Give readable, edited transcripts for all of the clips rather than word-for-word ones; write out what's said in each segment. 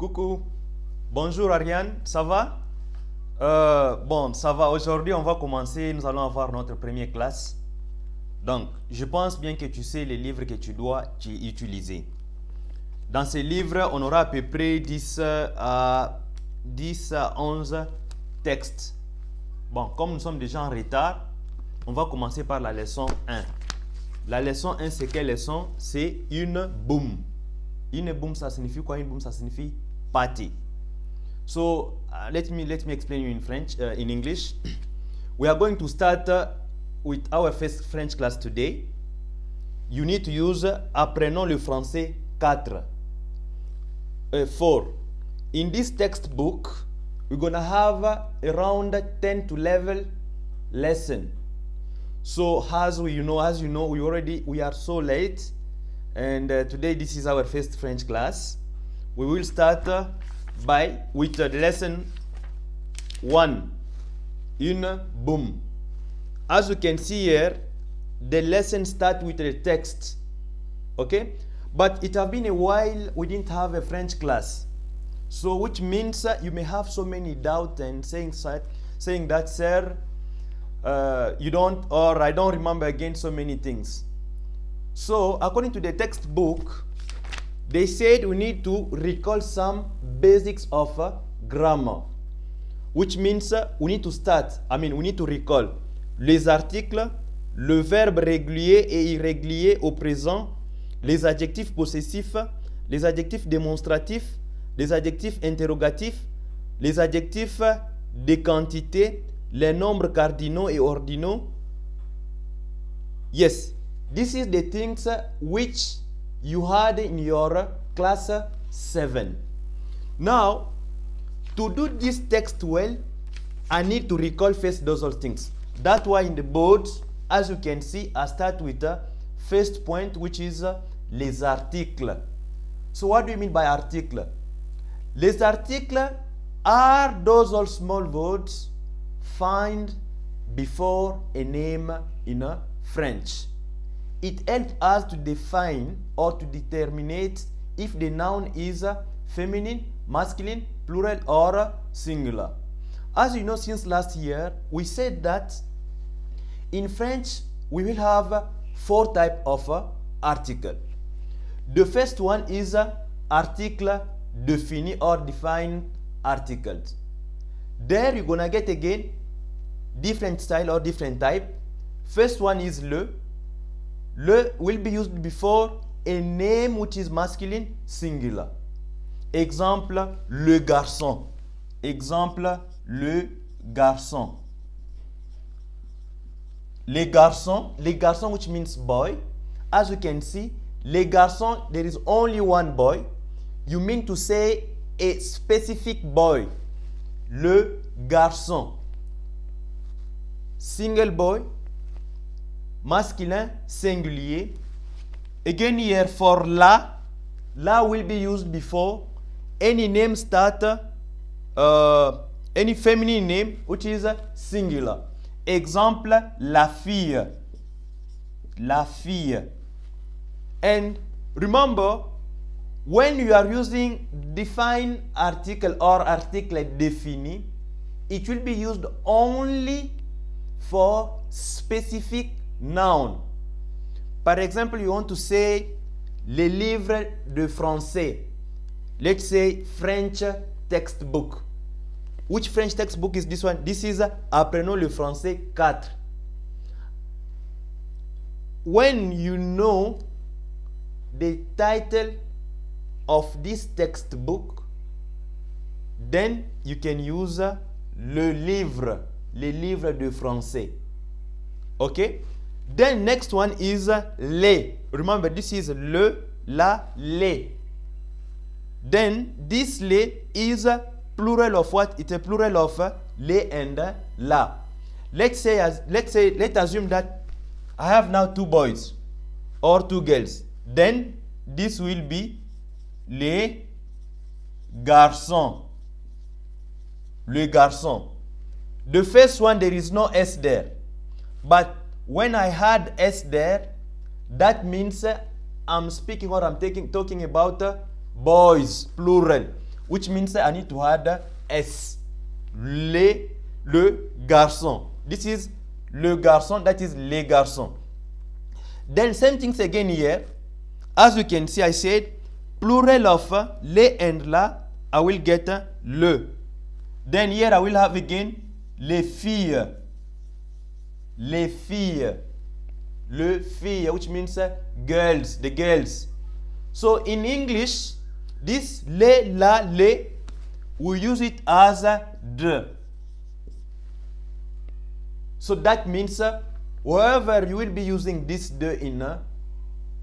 Coucou. Bonjour Ariane, ça va? Bon, ça va. Aujourd'hui, on va commencer. Nous allons avoir notre première classe. Donc, je pense bien que tu sais les livres que tu dois utiliser. Dans ces livres, on aura à peu près 10 à 11 textes. Bon, comme nous sommes déjà en retard, on va commencer par la leçon 1. La leçon 1, c'est quelle leçon? C'est une boum. Une boum, ça signifie quoi? Une boum, ça signifie party. So let me explain you in French, in English. We are going to start with our first French class today. You need to use apprenons le français 4. 4. In this textbook, we're gonna have around 10 to 11 lesson. So as you know, we are so late, and today this is our first French class. We will start with lesson 1. Une boum. As you can see here, the lesson starts with the text. Okay, but it has been a while we didn't have a French class, so which means you may have so many doubts and saying that sir, you don't, or I don't remember again so many things. So according to the textbook, they said we need to recall some basics of grammar, which means we need to recall les articles, le verbe régulier et irrégulier au présent, les adjectifs possessifs, les adjectifs démonstratifs, les adjectifs interrogatifs, les adjectifs de quantité, les nombres cardinaux et ordinaux. Yes, this is the things which you had in your class 7. Now, to do this text well, I need to recall first those all things. That's why in the board, as you can see, I start with the first point, which is les articles. So what do you mean by article? Les articles are those all small words found before a name in French. It helps us to define or to determine if the noun is feminine, masculine, plural, or singular. As you know, since last year, we said that in French, we will have 4 types of article. The first one is article défini or defined articles. There you're gonna get again different style or different type. First one is le. Le will be used before a name which is masculine, singular. Exemple, le garçon. Exemple, le garçon. Les garçons which means boy. As you can see, les garçons, there is only one boy. You mean to say a specific boy. Le garçon. Single boy. Masculin, singulier. Again here for la will be used before any name start, any feminine name which is singular. Exemple, la fille. La fille. And remember, when you are using define article or article défini, it will be used only for specific noun. Par exemple, you want to say les livres de français. Let's say French textbook. Which French textbook is this one? This is Apprenons le français 4. When you know the title of this textbook, then you can use le livre de français. Okay? Then next one is les. Remember, this is le, la, les. Then this les is plural of what? It's a plural of les and la. Let's assume that I have now 2 boys or 2 girls. Then this will be les garçons. Le garçon. The first one, there is no S there. But when I had S there, that means I'm speaking or I'm talking about boys, plural. which means I need to add S. Le garçon. This is le garçon, that is les garçons. Then same things again here. As you can see, I said plural of les and la, I will get le. Then here I will have again les filles. Les filles. Le filles, which means girls, the girls. So in English, this le, la, le, we use it as de. So that means wherever you will be using this de in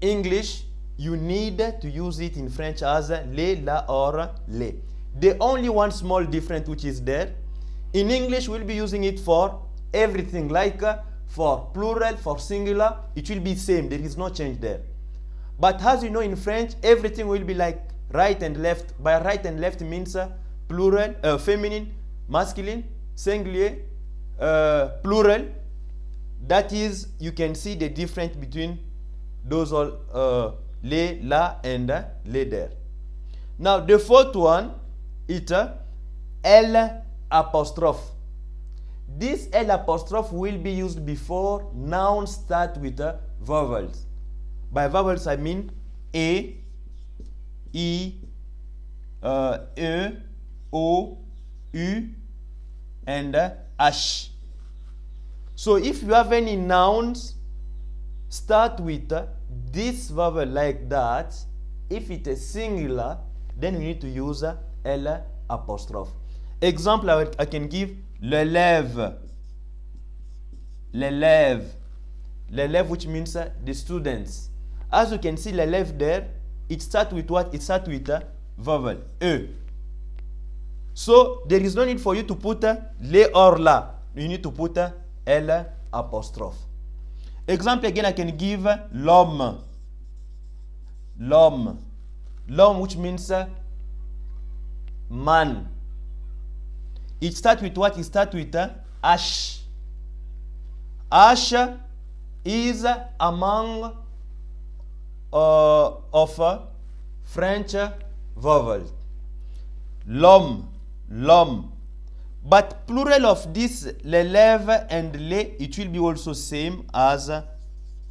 English, you need to use it in French as le, la, or le. The only one small difference which is there, in English we'll be using it for everything, like for plural, for singular, it will be same, there is no change there. But as you know, in French, everything will be like right and left. By right and left means plural, feminine, masculine, singular, plural. That is, you can see the difference between those all les, la, and les there. Now the fourth one is L apostrophe. This L apostrophe will be used before nouns start with vowels. By vowels I mean E, I, E, O, U, and H. So if you have any nouns start with this vowel like that, if it is singular, then we need to use L apostrophe. Example I can give: l'élève, l'élève, l'élève, which means the students. As you can see, l'élève there, it starts with what? It starts with vowel E. So there is no need for you to put le or la. You need to put L apostrophe. Example again I can give: l'homme, l'homme, l'homme, which means man. It starts with what? It starts with H. H is among of French vowels. L'homme, l'homme. But plural of this, l'élève and les, it will be also same as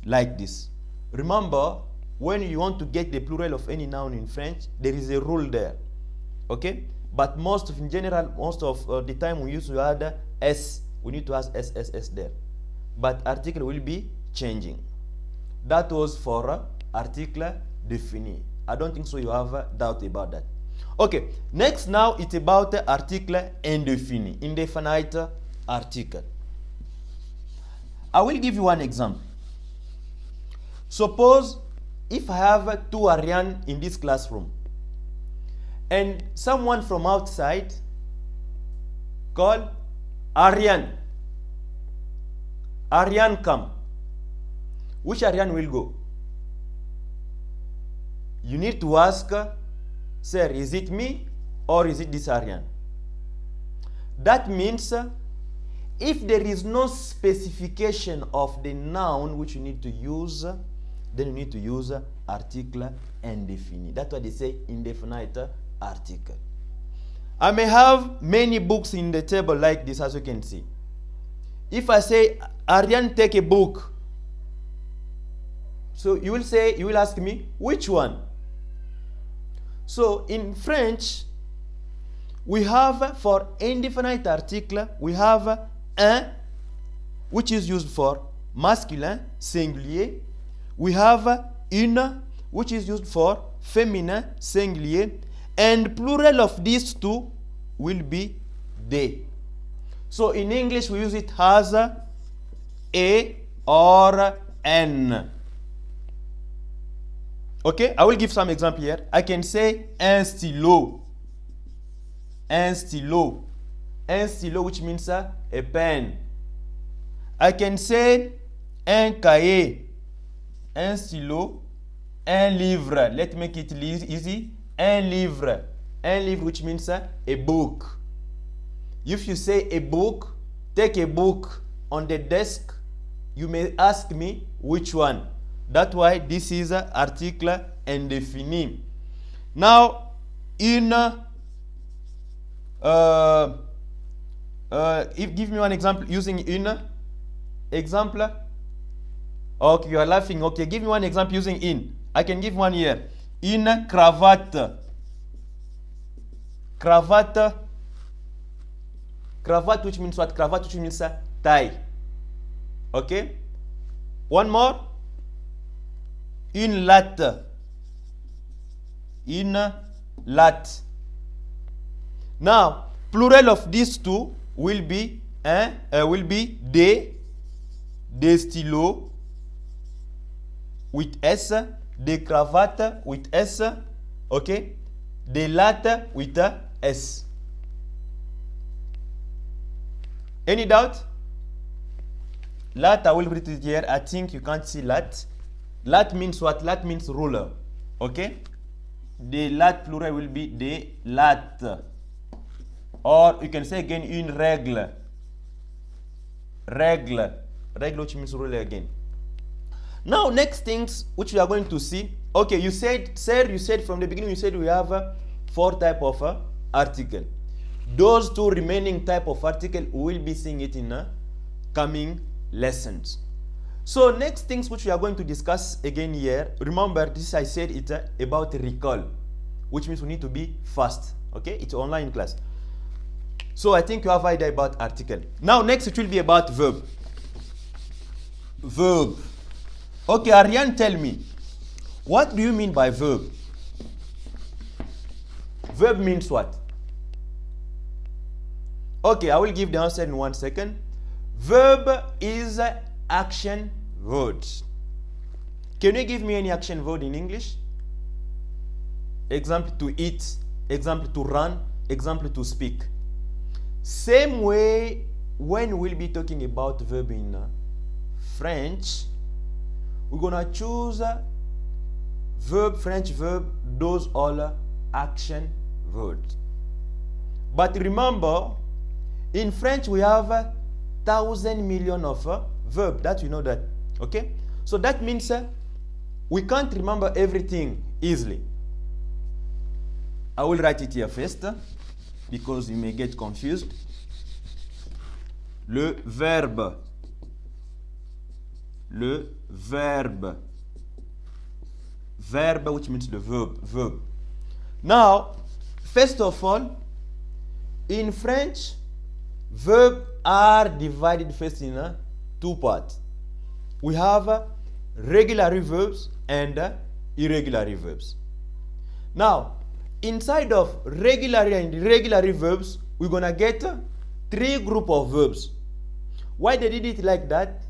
like this. Remember, when you want to get the plural of any noun in French, there is a rule there. Okay? But in general, most of the time we used to add S. We need to add S there. But article will be changing. That was for article défini. I don't think so you have a doubt about that. Okay, next now it's about article indéfini, indefinite article. I will give you one example. Suppose if I have two Ariane in this classroom, and someone from outside call Ariane. Ariane come. Which Ariane will go? You need to ask, sir, is it me or is it this Ariane? That means if there is no specification of the noun which you need to use, then you need to use article indéfini. That's why they say indefinite article. I may have many books in the table like this, as you can see. If I say, Ariane, take a book, so you will ask me, which one? So in French, we have for indefinite article, we have un, which is used for masculine, singulier. We have une, which is used for feminine, singulier. And plural of these two will be they. So in English, we use it as a or an. Okay, I will give some example here. I can say un stylo. Un stylo. Un stylo, which means a pen. I can say un cahier. Un stylo. Un livre. Let's make it easy. Un livre. Un livre, which means a book. If you say a book, take a book on the desk, you may ask me which one. That's why this is article indéfini. Now, une Give me one example using in. Example. Okay, you are laughing. Okay, give me one example using in. I can give one here. In cravate. Cravate. Cravat, which means what? Cravat, which means tie. Okay. One more. Une latte. Une latte. Now, plural of these two will be des stylos with S, des cravates with S, okay, des lattes with S. Any doubt? Lat, I will write it here. I think you can't see lat. Lat means what? Lat means ruler. Okay? The lat plural will be des lattes. Or you can say again une règle. Règle. Règle, which means ruler again. Now, next things which we are going to see. Okay, you said from the beginning, you said we have 4 type of article. Those 2 remaining type of article, we will be seeing it in coming lessons. So next things which we are going to discuss again here, remember this I said it about recall, which means we need to be fast. Okay, it's online class. So I think you have idea about article. Now next it will be about verb. Verb. Okay, Ariane, tell me, what do you mean by verb? Verb means what? Okay, I will give the answer in 1 second. Verb is action words. Can you give me any action word in English? Example, to eat. Example, to run. Example, to speak. Same way, when we'll be talking about verb in French, we're gonna choose verb, French verb, those all action words. But remember, in French we have 1,000 million of verb. That you know that. Okay? So that means we can't remember everything easily. I will write it here first because you may get confused. Le verbe. Le verbe. Verbe, which means the verb. Verb. Now, first of all, in French, verbs are divided first in 2 parts. We have regular verbs and irregular verbs. Now, inside of regular and irregular verbs, we're gonna get 3 groups of verbs. Why they did it like that?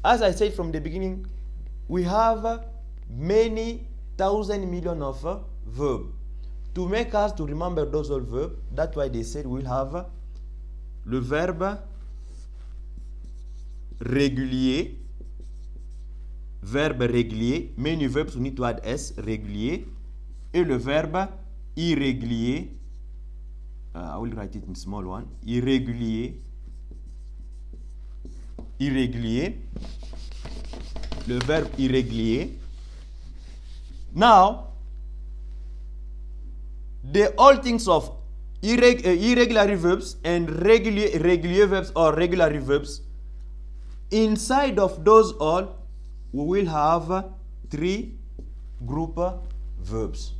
As I said from the beginning, we have many 1,000 million of verbs. To make us to remember those all verbs, that's why they said we'll have le verbe régulier, many verbs we need to add S, régulier, et le verbe irrégulier, I will write it in small one, irrégulier, le verbe irrégulier. Now, the all things of irregular verbs and regular verbs or regular verbs, inside of those all, we will have 3 group verbs.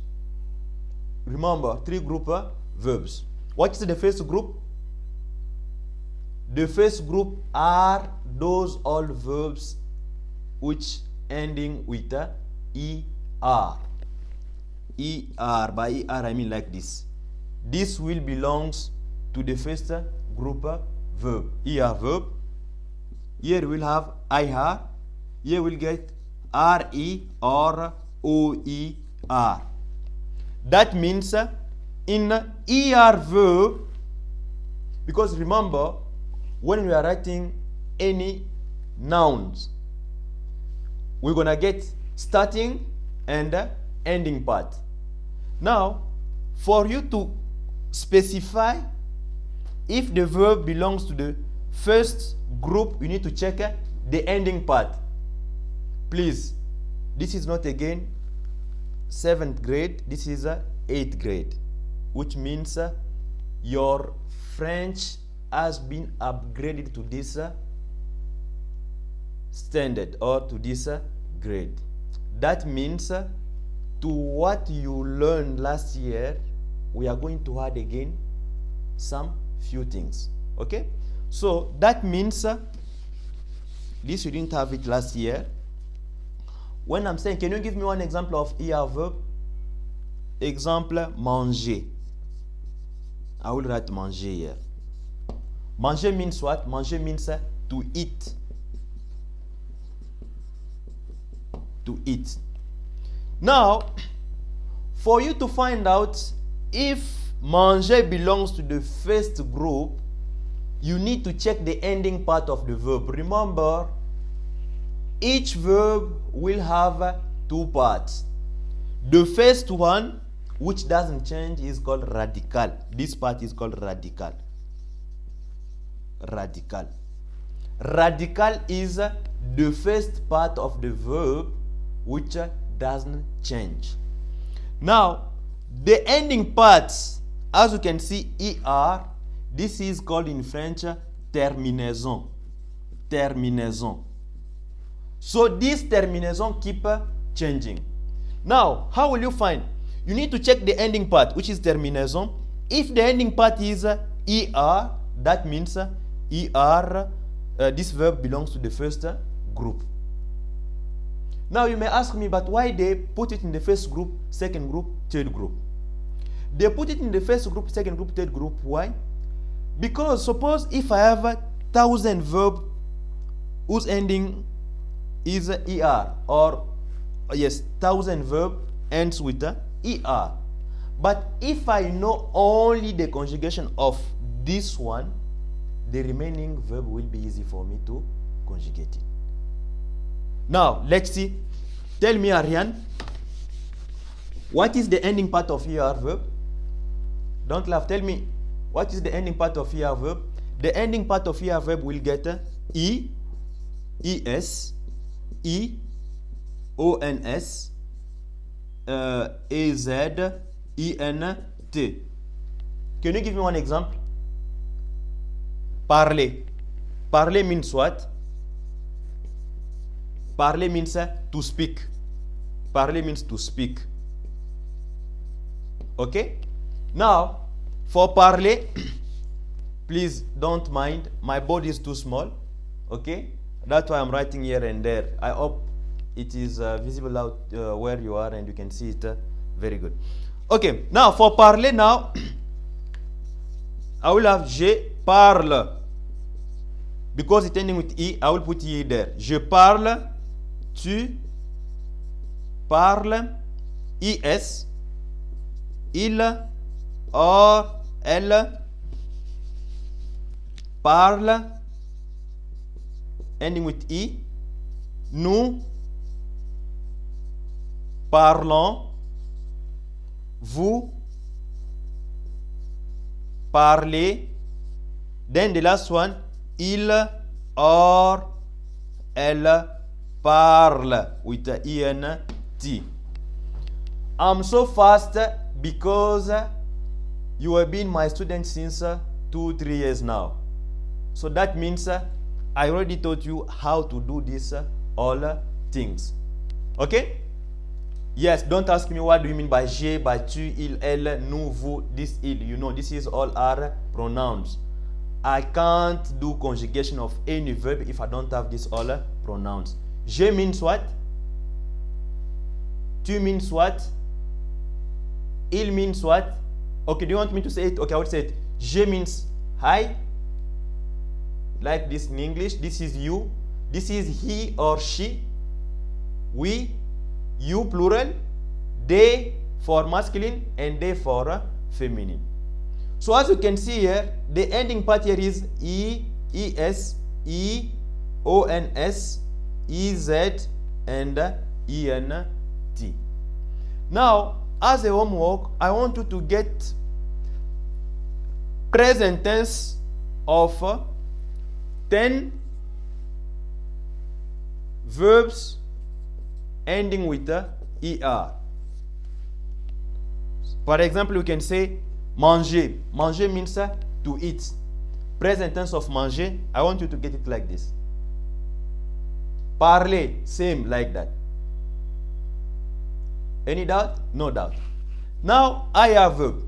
Remember, 3 group verbs. What is the first group? The first group are those all verbs which ending with ER. ER, by ER I mean like this. This will belongs to the first group verb, ER verb. Here we'll have IR. Here we'll get RE or OER. That means in ER verb, because remember, when we are writing any nouns, we're gonna get starting and ending part. Now, for you to specify if the verb belongs to the first group, you need to check the ending part. Please, this is not again 7th grade, this is 8th grade, which means your French has been upgraded to this standard or to this grade. That means to what you learned last year, we are going to add again some few things. Okay, so that means this you didn't have it last year. When I'm saying, can you give me one example of ER verb? Example, manger. I will write manger here. Manger means what? Manger means to eat. To eat. Now, for you to find out if manger belongs to the first group, you need to check the ending part of the verb. Remember, each verb will have two parts. The first one, which doesn't change, is called radical. This part is called radical. Radical. Radical is the first part of the verb which doesn't change. Now, the ending parts, as you can see, ER, this is called in French terminaison. Terminaison. So this terminaison keep changing. Now, how will you find? You need to check the ending part, which is terminaison. If the ending part is ER, that means ER, this verb belongs to the first group. Now you may ask me, but why they put it in the first group, second group, third group? They put it in the first group, second group, third group. Why? Because suppose if I have 1,000 verb whose ending is ER, or yes, 1,000 verb ends with ER. But if I know only the conjugation of this one, the remaining verb will be easy for me to conjugate it. Now, let's see. Tell me, Ariane, what is the ending part of ER verb? Don't laugh. Tell me, what is the ending part of ER verb? The ending part of ER verb will get E, ES, E, ONS, AZ, ENT. Can you give me one example? Parler. Parler means what? Parler means to speak. Parler means to speak. Okay? Now, for parler, please don't mind. My body is too small. Okay? That's why I'm writing here and there. I hope it is visible out where you are and you can see it very good. Okay, now for parler now, I will have je parle. Because it's ending with I will put E there. Je parle, tu parles, IS, il, or, elle parle, ending with I, nous parlons, vous parlez, then the last one, il or elle parle with INT. I'm so fast because you have been my student since 2-3 years now. So that means I already taught you how to do this all things. Okay? Yes, don't ask me what do you mean by je, by tu, il, elle, nous, vous, this, il. You know, this is all our pronouns. I can't do conjugation of any verb if I don't have these all pronouns. Je means what? Tu means what? Il means what? Okay, do you want me to say it? Okay, I would say it. Je means hi. Like this in English. This is you. This is he or she. We. You plural. They for masculine and they for feminine. So as you can see here, the ending part here is E, ES, E, ONS, EZ, and ENT. Now, as a homework, I want you to get present tense of 10 verbs ending with ER. For example, you can say, Manger. Manger means to eat. Present tense of manger, I want you to get it like this. Parler, same like that. Any doubt? No doubt. Now, I have verb.